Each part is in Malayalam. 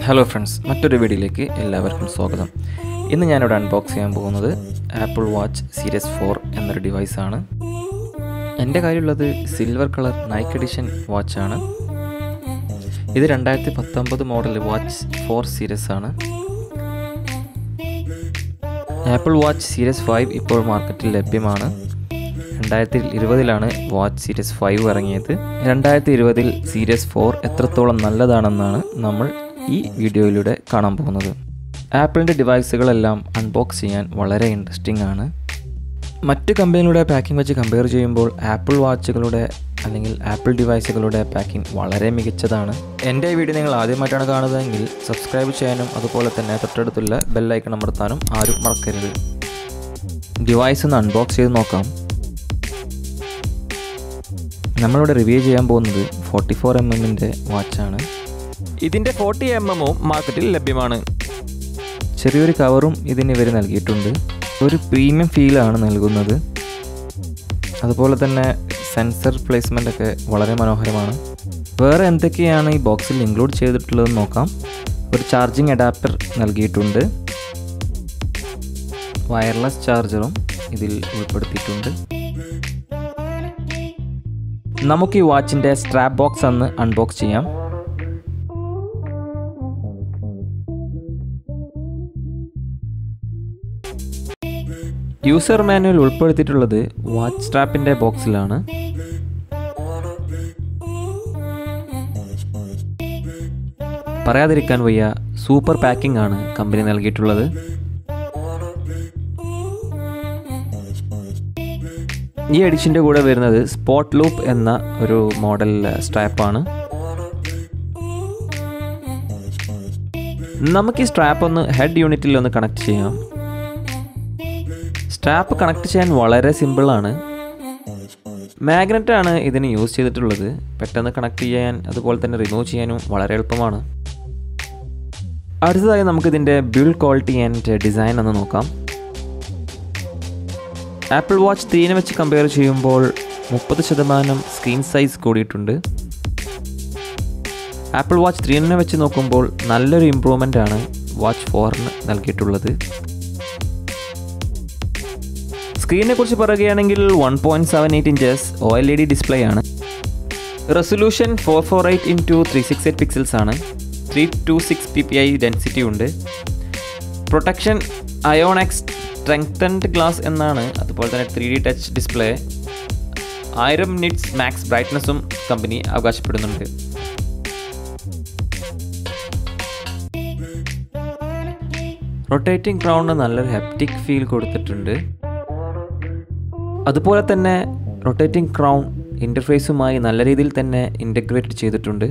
ഹലോ ഫ്രണ്ട്സ്, മറ്റൊരു വീഡിയോയിലേക്ക് എല്ലാവർക്കും സ്വാഗതം. ഇന്ന് ഞാനിവിടെ അൺബോക്സ് ചെയ്യാൻ പോകുന്നത് ആപ്പിൾ വാച്ച് സീരീസ് 4 എന്നൊരു ഡിവൈസാണ്. എൻ്റെ കയ്യിലുള്ളത് സിൽവർ കളർ നൈക്ക് എഡിഷൻ വാച്ചാണ്. ഇത് 2019 മോഡൽ വാച്ച് 4 സീരീസ് ആണ്. ആപ്പിൾ വാച്ച് സീരീസ് 5 ഇപ്പോൾ മാർക്കറ്റിൽ ലഭ്യമാണ്. 2020 വാച്ച് സീരീസ് 5 ഇറങ്ങിയത്. 2020 സീരീസ് 4 എത്രത്തോളം നല്ലതാണെന്നാണ് നമ്മൾ ഈ വീഡിയോയിലൂടെ കാണാൻ പോകുന്നത്. ആപ്പിളിൻ്റെ ഡിവൈസുകളെല്ലാം അൺബോക്സ് ചെയ്യാൻ വളരെ ഇൻട്രസ്റ്റിംഗ് ആണ്. മറ്റ് കമ്പനികളുടെ പാക്കിംഗ് വെച്ച് കമ്പയർ ചെയ്യുമ്പോൾ ആപ്പിൾ വാച്ചുകളുടെ അല്ലെങ്കിൽ ആപ്പിൾ ഡിവൈസുകളുടെ പാക്കിംഗ് വളരെ മികച്ചതാണ്. എൻ്റെ ഈ വീഡിയോ നിങ്ങൾ ആദ്യമായിട്ടാണ് കാണുന്നതെങ്കിൽ സബ്സ്ക്രൈബ് ചെയ്യാനും അതുപോലെ തന്നെ തൊട്ടടുത്തുള്ള ബെല്ലൈക്കൺ അമർത്താനും ആരും മറക്കരുത്. ഡിവൈസ് ഒന്ന് അൺബോക്സ് ചെയ്ത് നോക്കാം. നമ്മളിവിടെ റിവ്യൂ ചെയ്യാൻ പോകുന്നത് 44mm വാച്ചാണ്. ഇതിൻ്റെ 40mm മാർക്കറ്റിൽ ലഭ്യമാണ്. ചെറിയൊരു കവറും ഇതിന് ഇവർ നൽകിയിട്ടുണ്ട്. ഒരു പ്രീമിയം ഫീലാണ് നൽകുന്നത്. അതുപോലെ തന്നെ സെൻസർ പ്ലേസ്മെൻ്റ് ഒക്കെ വളരെ മനോഹരമാണ്. വേറെ എന്തൊക്കെയാണ് ഈ ബോക്സിൽ ഇൻക്ലൂഡ് ചെയ്തിട്ടുള്ളതെന്ന് നോക്കാം. ഒരു ചാർജിങ് അഡാപ്റ്റർ നൽകിയിട്ടുണ്ട്. വയർലെസ് ചാർജറും ഇതിൽ ഉൾപ്പെടുത്തിയിട്ടുണ്ട്. നമുക്ക് ഈ വാച്ചിൻ്റെ സ്ട്രാപ്പ് ബോക്സ് ഒന്ന് അൺബോക്സ് ചെയ്യാം. യൂസർ മാനുവൽ ഉൾപ്പെടുത്തിയിട്ടുള്ളത് വാച്ച് സ്ട്രാപ്പിൻ്റെ ബോക്സിലാണ്. പറയാതിരിക്കാൻ വയ്യ, സൂപ്പർ പാക്കിംഗ് ആണ് കമ്പനി നൽകിയിട്ടുള്ളത്. ഈ എഡിഷൻ്റെ കൂടെ വരുന്നത് സ്പോട്ട് ലൂപ്പ് എന്ന ഒരു മോഡൽ സ്ട്രാപ്പാണ്. നമുക്ക് ഈ സ്ട്രാപ്പ് ഒന്ന് ഹെഡ് യൂണിറ്റിൽ ഒന്ന് കണക്ട് ചെയ്യാം. സ്ട്രാപ്പ് കണക്ട് ചെയ്യാൻ വളരെ സിമ്പിളാണ്. മാഗ്നറ്റാണ് ഇതിന് യൂസ് ചെയ്തിട്ടുള്ളത്. പെട്ടെന്ന് കണക്ട് ചെയ്യാൻ അതുപോലെ തന്നെ റിമൂവ് ചെയ്യാനും വളരെ എളുപ്പമാണ്. അടുത്തതായി നമുക്കിതിൻ്റെ ബിൽഡ് ക്വാളിറ്റി ആൻഡ് ഡിസൈൻ ഒന്ന് നോക്കാം. ആപ്പിൾ വാച്ച് 3 വെച്ച് കമ്പയർ ചെയ്യുമ്പോൾ 30% സ്ക്രീൻ സൈസ് കൂടിയിട്ടുണ്ട്. ആപ്പിൾ വാച്ച് 3 വെച്ച് നോക്കുമ്പോൾ നല്ലൊരു ഇമ്പ്രൂവ്മെൻ്റ് ആണ് വാച്ച് 4 നൽകിയിട്ടുള്ളത്. സ്ക്രീനിനെ കുറിച്ച് പറയുകയാണെങ്കിൽ 1.78 ഇഞ്ചസ് OLED ഡിസ്പ്ലേ ആണ്. റെസൊല്യൂഷൻ 448x368 പിക്സൽസ് ആണ്. 326 ppi ഡെൻസിറ്റി ഉണ്ട്. പ്രൊട്ടക്ഷൻ IONX സ്ട്രെങ്തൻഡ് ഗ്ലാസ് എന്നാണ്. അതുപോലെ തന്നെ 3D touch display. 1000 nits max ബ്രൈറ്റ്നസ്സും കമ്പനി അവകാശപ്പെടുന്നുണ്ട്. റൊട്ടേറ്റിംഗ് ക്രൗണിന് നല്ലൊരു ഹെപ്റ്റിക് ഫീൽ കൊടുത്തിട്ടുണ്ട്. അതുപോലെ തന്നെ റൊട്ടേറ്റിംഗ് ക്രൗൺ ഇൻ്റർഫേസുമായി നല്ല രീതിയിൽ തന്നെ ഇൻ്റഗ്രേറ്റ് ചെയ്തിട്ടുണ്ട്.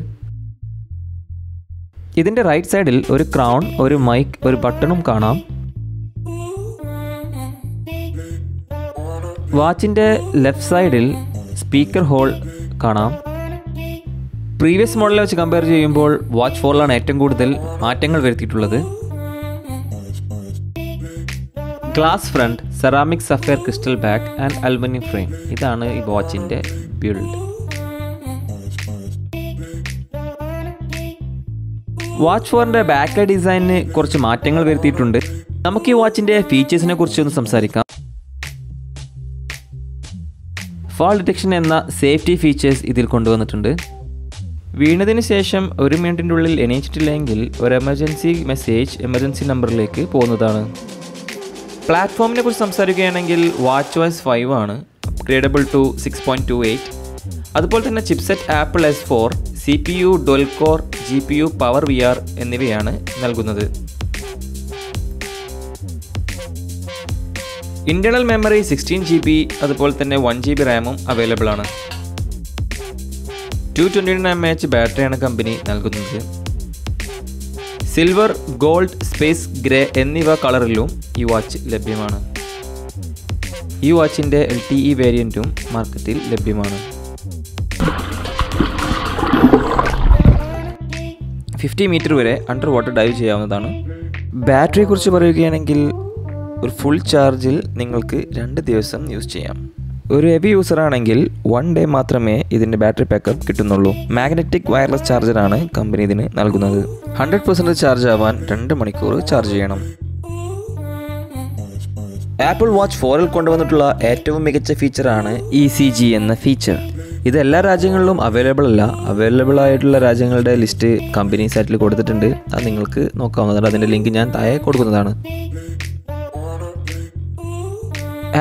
ഇതിൻ്റെ റൈറ്റ് സൈഡിൽ ഒരു ക്രൗൺ, ഒരു മൈക്ക്, ഒരു ബട്ടണും കാണാം. വാച്ചിൻ്റെ ലെഫ്റ്റ് സൈഡിൽ സ്പീക്കർ ഹോൾ കാണാം. പ്രീവിയസ് മോഡലിനെ വെച്ച് കമ്പയർ ചെയ്യുമ്പോൾ വാച്ച് 4 ഏറ്റവും കൂടുതൽ മാറ്റങ്ങൾ വരുത്തിയിട്ടുള്ളത്. Glass front, ceramic sapphire crystal back and aluminium frame. ഇതാണ് ഈ വാച്ചിൻ്റെ ബിൽഡ്. വാച്ച് 4ൻ്റെ ബാക്ക് ഡിസൈനിന് കുറച്ച് മാറ്റങ്ങൾ വരുത്തിയിട്ടുണ്ട്. നമുക്ക് ഈ വാച്ചിൻ്റെ ഫീച്ചേഴ്സിനെ കുറിച്ചൊന്ന് സംസാരിക്കാം. ഫാൾ ഡിറ്റക്ഷൻ എന്ന സേഫ്റ്റി ഫീച്ചേഴ്സ് ഇതിൽ കൊണ്ടുവന്നിട്ടുണ്ട്. വീണതിന് ശേഷം 1 മിനിറ്റിൻ്റെ ഉള്ളിൽ എണീച്ചിട്ടില്ലെങ്കിൽ ഒരു എമർജൻസി മെസ്സേജ് എമർജൻസി നമ്പറിലേക്ക് പോകുന്നതാണ്. പ്ലാറ്റ്ഫോമിനെ കുറിച്ച് സംസാരിക്കുകയാണെങ്കിൽ watchOS 5 ആണ്. Upgradable to 6.28. അതുപോലെ തന്നെ chipset Apple S4, CPU dual core, GPU Power VR എന്നിവയാണ് നൽകുന്നത്. ഇന്റേണൽ മെമ്മറി 16GB അതുപോലെ തന്നെ 1GB റാമും അവൈലബിൾ ആണ്. 229mAh ബാറ്ററിയാണ് കമ്പനി നൽകുന്നത്. സിൽവർ, ഗോൾഡ്, സ്പേസ് ഗ്രേ എന്നിവ കളറിലും ഈ വാച്ച് ലഭ്യമാണ്. ഈ വാച്ചിൻ്റെ LTE വേരിയൻറ്റും മാർക്കറ്റിൽ ലഭ്യമാണ്. 50 മീറ്റർ വരെ അണ്ടർ വാട്ടർ ഡൈവ് ചെയ്യാവുന്നതാണ്. ബാറ്ററിയെക്കുറിച്ച് പറയുകയാണെങ്കിൽ ഒരു ഫുൾ ചാർജിൽ നിങ്ങൾക്ക് 2 ദിവസം യൂസ് ചെയ്യാം. ഒരു ഹെവി യൂസർ ആണെങ്കിൽ 1 ഡേ മാത്രമേ ഇതിൻ്റെ ബാറ്ററി ബാക്കപ്പ് കിട്ടുന്നുള്ളൂ. മാഗ്നറ്റിക് വയർലെസ് ചാർജറാണ് കമ്പനി ഇതിന് നൽകുന്നത്. 100% ചാർജ് ആവാൻ 2 മണിക്കൂർ ചാർജ് ചെയ്യണം. ആപ്പിൾ വാച്ച് 4ൽ കൊണ്ടുവന്നിട്ടുള്ള ഏറ്റവും മികച്ച ഫീച്ചറാണ് ECG എന്ന ഫീച്ചർ. ഇത് എല്ലാ രാജ്യങ്ങളിലും അവൈലബിൾ അല്ല. അവൈലബിൾ ആയിട്ടുള്ള രാജ്യങ്ങളുടെ ലിസ്റ്റ് കമ്പനി സൈറ്റിൽ കൊടുത്തിട്ടുണ്ട്. അത് നിങ്ങൾക്ക് നോക്കാവുന്നതാണ്. അതിൻ്റെ ലിങ്ക് ഞാൻ താഴെ കൊടുക്കുന്നതാണ്.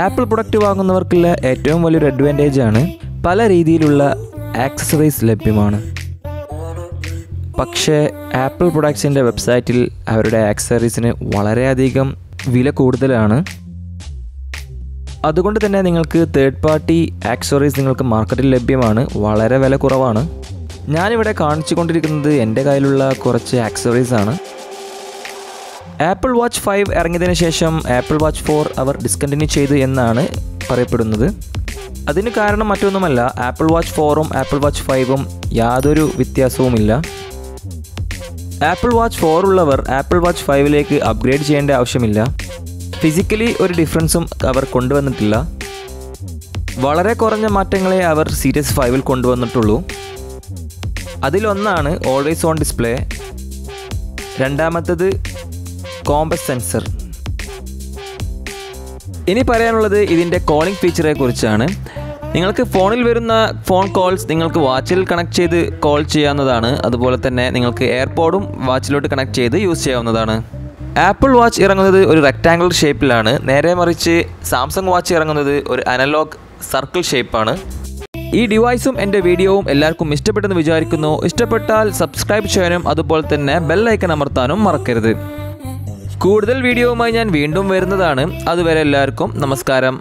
ആപ്പിൾ പ്രൊഡക്റ്റ് വാങ്ങുന്നവർക്കുള്ള ഏറ്റവും വലിയൊരു അഡ്വാൻറ്റേജ് ആണ് പല രീതിയിലുള്ള ആക്സസറീസ് ലഭ്യമാണ്. പക്ഷേ ആപ്പിൾ പ്രൊഡക്ട്സിൻ്റെ വെബ്സൈറ്റിൽ അവരുടെ ആക്സസറീസിന് വളരെയധികം വില കൂടുതലാണ്. അതുകൊണ്ട് തന്നെ നിങ്ങൾക്ക് തേർഡ് പാർട്ടി ആക്സസറീസ് നിങ്ങൾക്ക് മാർക്കറ്റിൽ ലഭ്യമാണ്. വളരെ വില കുറവാണ്. ഞാനിവിടെ കാണിച്ചു കൊണ്ടിരിക്കുന്നത് എൻ്റെ കയ്യിലുള്ള കുറച്ച് ആക്സസറീസ് ആണ്. ആപ്പിൾ വാച്ച് 5 ഇറങ്ങിയതിന് ശേഷം ആപ്പിൾ വാച്ച് 4 അവർ ഡിസ്കണ്ടിന്യൂ ചെയ്തു എന്നാണ് പറയപ്പെടുന്നത്. അതിന് കാരണം മറ്റൊന്നുമല്ല, ആപ്പിൾ വാച്ച് 4ഉം ആപ്പിൾ വാച്ച് 5ഉം യാതൊരു വ്യത്യാസവുമില്ല. ആപ്പിൾ വാച്ച് 4 ഉള്ളവർ ആപ്പിൾ വാച്ച് 5ലേക്ക് അപ്ഗ്രേഡ് ചെയ്യേണ്ട ആവശ്യമില്ല. ഫിസിക്കലി ഒരു ഡിഫറൻസും അവർ കൊണ്ടുവന്നിട്ടില്ല. വളരെ കുറഞ്ഞ മാറ്റങ്ങളെ അവർ സീരീസ് 5ൽ കൊണ്ടുവന്നിട്ടുള്ളൂ. അതിലൊന്നാണ് ഓൾവേസ് ഓൺ ഡിസ്പ്ലേ, രണ്ടാമത്തേത് കോമ്പസ് സെൻസർ. ഇനി പറയാനുള്ളത് ഇതിൻ്റെ കോളിംഗ് ഫീച്ചറെ കുറിച്ചാണ്. നിങ്ങൾക്ക് ഫോണിൽ വരുന്ന ഫോൺ കോൾസ് നിങ്ങൾക്ക് വാച്ചിൽ കണക്ട് ചെയ്ത് കോൾ ചെയ്യാവുന്നതാണ്. അതുപോലെ തന്നെ നിങ്ങൾക്ക് എയർപോഡും വാച്ചിലോട്ട് കണക്ട് ചെയ്ത് യൂസ് ചെയ്യാവുന്നതാണ്. ആപ്പിൾ വാച്ച് ഇറങ്ങുന്നത് ഒരു റെക്റ്റാങ്കിൾ ഷേപ്പിലാണ്. നേരെ മറിച്ച് സാംസങ് വാച്ച് ഇറങ്ങുന്നത് ഒരു അനലോഗ് സർക്കിൾ ഷേപ്പാണ്. ഈ ഡിവൈസും എൻ്റെ വീഡിയോവും എല്ലാവർക്കും ഇഷ്ടപ്പെട്ടെന്ന് വിചാരിക്കുന്നു. ഇഷ്ടപ്പെട്ടാൽ സബ്സ്ക്രൈബ് ചെയ്യാനും അതുപോലെ തന്നെ ബെൽ ഐക്കൺ അമർത്താനും മറക്കരുത്. കൂടുതൽ വീഡിയോവുമായി ഞാൻ വീണ്ടും വരുന്നതാണ്. അതുവരെ എല്ലാവർക്കും നമസ്കാരം.